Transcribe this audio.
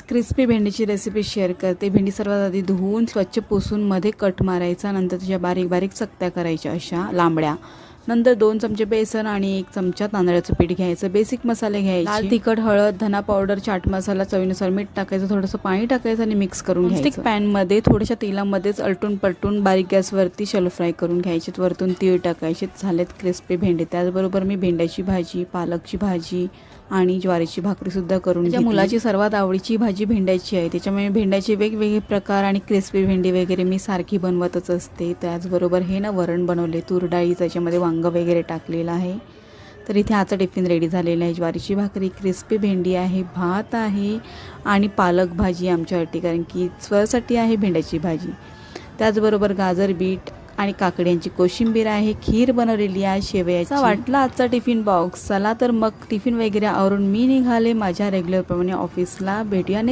Crispy भेंडीची recipe share करते। भेंडी सर्वात आधी धुवून स्वच्छ पुसून मध्ये कट मारायचा, नंतर त्याच्या बारीक बारीक चकत्या करायच्या अशा लांबड्या। नंतर 2 चमचे बेसन आणि 1 चमचा तांदळाचं पीठ घ्यायचं। बेसिक मसाले घ्यायचे, लाल तिखट, हळद, धना पावडर, चाट मसाला, चवीनुसार मीठ टाकायचं, थोडंसं पाणी टाकायचं आणि मिक्स करून घ्यायचं। स्टिक पॅन मध्ये थोड्याशा तेलामध्येच अलटून पलटून बारीक गॅसवरती शॅलो फ्राय करून घ्यायचे। वरतून तीळ टाकायचे। झालेत क्रिस्पी भेंडी। त्याचबरोबर मी भेंड्याची भाजी, पालकची भाजी आणि ज्वारीची भाकरी सुद्धा करून घेतली। मुलाची सर्वात आवडीची भाजी भेंड्याची आहे, त्याच्यामुळे भेंड्याचे वेगवेगळे प्रकार आणि क्रिस्पी भेंडी वगैरे मी सारखी बनवतच असते। त्याचबरोबर हे ना वरण बनवले तूर डाळी, त्याच्यामध्ये वांग वगैरे टाकलेलं आहे। तर इथे आजचा टिफिन रेडी झालेला आहे। ज्वारीची भाकरी, क्रिस्पी भेंडी आहे, भात आहे आणि पालक भाजी आमच्यासाठी, कारण की स्वतःसाठी आहे भेंड्याची भाजी। त्याचबरोबर गाजर, बीट आणि काकड्यांची कोशिंबीर आहे, खीर बनवलेली आहे शेवयाची। वाटला आजचा टिफिन बॉक्स। चला तर मग टिफिन वगैरे आवरून मी निघाले माझ्या रेग्युलर प्रमाणे ऑफिसला। भेटूया